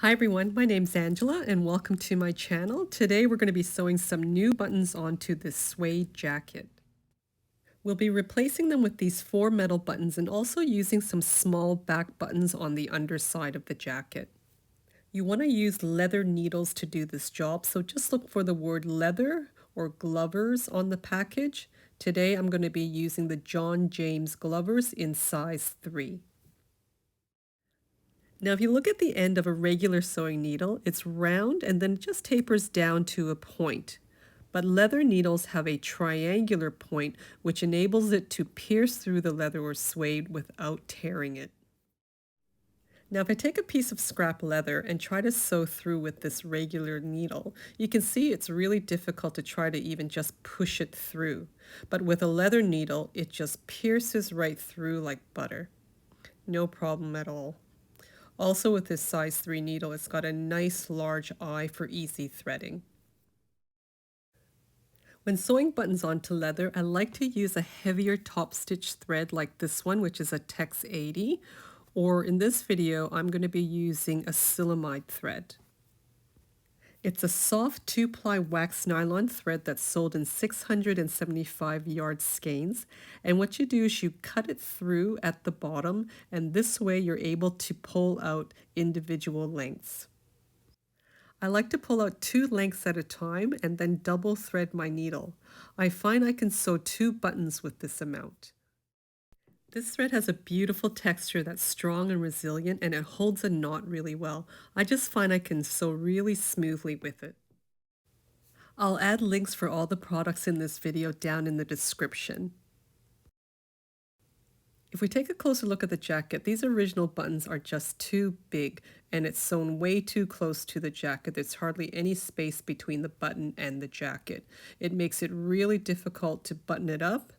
Hi everyone, my name's Angela and welcome to my channel. Today we're going to be sewing some new buttons onto this suede jacket. We'll be replacing them with these 4 metal buttons and also using some small back buttons on the underside of the jacket. You want to use leather needles to do this job, so just look for the word leather or glovers on the package. Today I'm going to be using the John James Glovers in size 3. Now, if you look at the end of a regular sewing needle, it's round and then it just tapers down to a point. But leather needles have a triangular point, which enables it to pierce through the leather or suede without tearing it. Now, if I take a piece of scrap leather and try to sew through with this regular needle, you can see it's really difficult to try to even just push it through. But with a leather needle, it just pierces right through like butter. No problem at all. Also with this size 3 needle, it's got a nice large eye for easy threading. When sewing buttons onto leather, I like to use a heavier top stitch thread like this one, which is a Tex 80, or in this video, I'm going to be using a Silamide thread. It's a soft 2-ply wax nylon thread that's sold in 675 yard skeins. And what you do is you cut it through at the bottom, and this way you're able to pull out individual lengths. I like to pull out 2 lengths at a time and then double thread my needle. I find I can sew 2 buttons with this amount. This thread has a beautiful texture that's strong and resilient, and it holds a knot really well. I just find I can sew really smoothly with it. I'll add links for all the products in this video down in the description. If we take a closer look at the jacket, these original buttons are just too big and it's sewn way too close to the jacket. There's hardly any space between the button and the jacket. It makes it really difficult to button it up,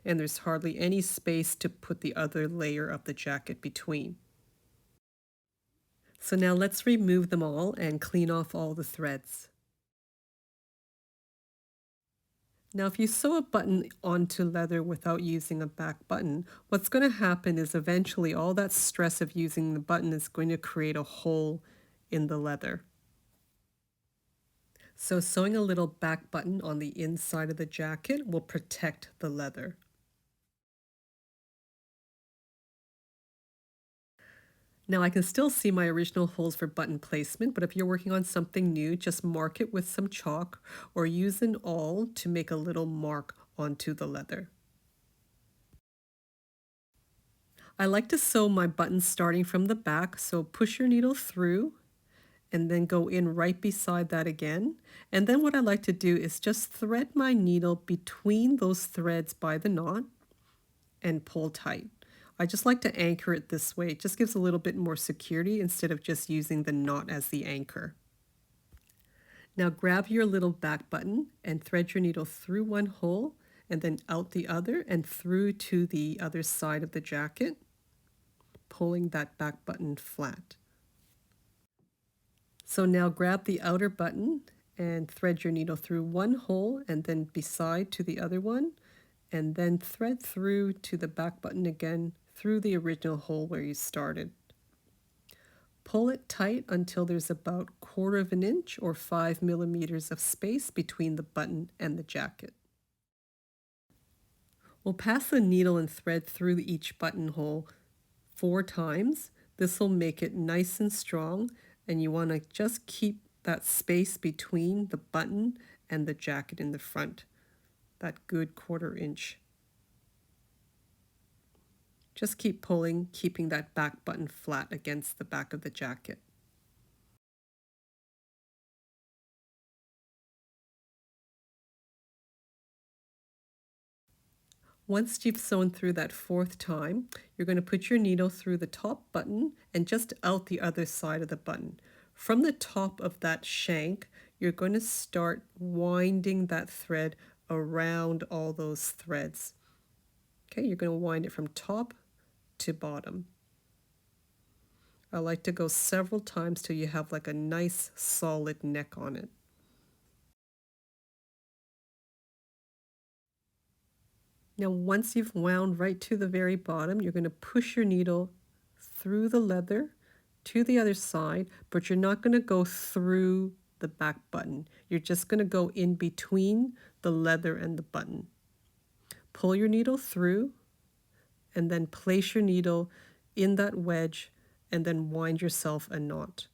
and there's hardly any space to put the other layer of the jacket between. So now let's remove them all and clean off all the threads. Now, if you sew a button onto leather without using a back button, what's going to happen is eventually all that stress of using the button is going to create a hole in the leather. So sewing a little back button on the inside of the jacket will protect the leather. Now I can still see my original holes for button placement, but if you're working on something new, just mark it with some chalk or use an awl to make a little mark onto the leather. I like to sew my buttons starting from the back, so push your needle through and then go in right beside that again. And then what I like to do is just thread my needle between those threads by the knot and pull tight. I just like to anchor it this way. It just gives a little bit more security instead of just using the knot as the anchor. Now grab your little back button and thread your needle through one hole and then out the other and through to the other side of the jacket, pulling that back button flat. So now grab the outer button and thread your needle through one hole and then beside to the other one, and then thread through to the back button again through the original hole where you started. Pull it tight until there's about 1/4 of an inch or 5 millimeters of space between the button and the jacket. We'll pass the needle and thread through each buttonhole 4 times. This will make it nice and strong, and you want to just keep that space between the button and the jacket in the front, that good 1/4 inch. Just keep pulling, keeping that back button flat against the back of the jacket. Once you've sewn through that 4th time, you're going to put your needle through the top button and just out the other side of the button. From the top of that shank, you're going to start winding that thread around all those threads. Okay, you're going to wind it from top to bottom. I like to go several times till you have like a nice solid neck on it. Now, once you've wound right to the very bottom, you're going to push your needle through the leather to the other side, but you're not going to go through the back button. You're just going to go in between the leather and the button. Pull your needle through and then place your needle in that wedge and then wind yourself a knot.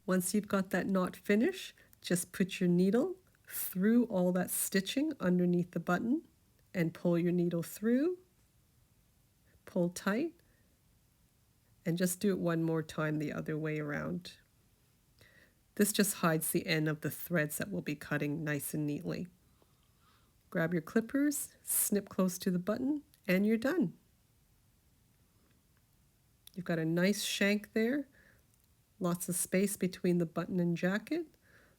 Once you've got that knot finished, just put your needle through all that stitching underneath the button and pull your needle through, pull tight, and just do it one more time the other way around. This just hides the end of the threads that we'll be cutting nice and neatly. Grab your clippers, snip close to the button, and you're done. You've got a nice shank there, lots of space between the button and jacket.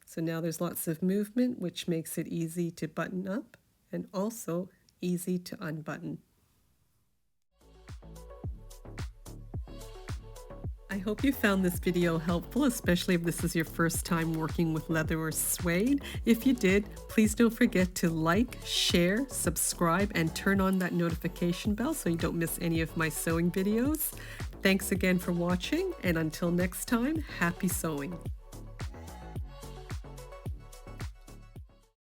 So now there's lots of movement, which makes it easy to button up and also easy to unbutton. I hope you found this video helpful, especially if this is your first time working with leather or suede. If you did, please don't forget to like, share, subscribe, and turn on that notification bell so you don't miss any of my sewing videos. Thanks again for watching, and until next time, happy sewing!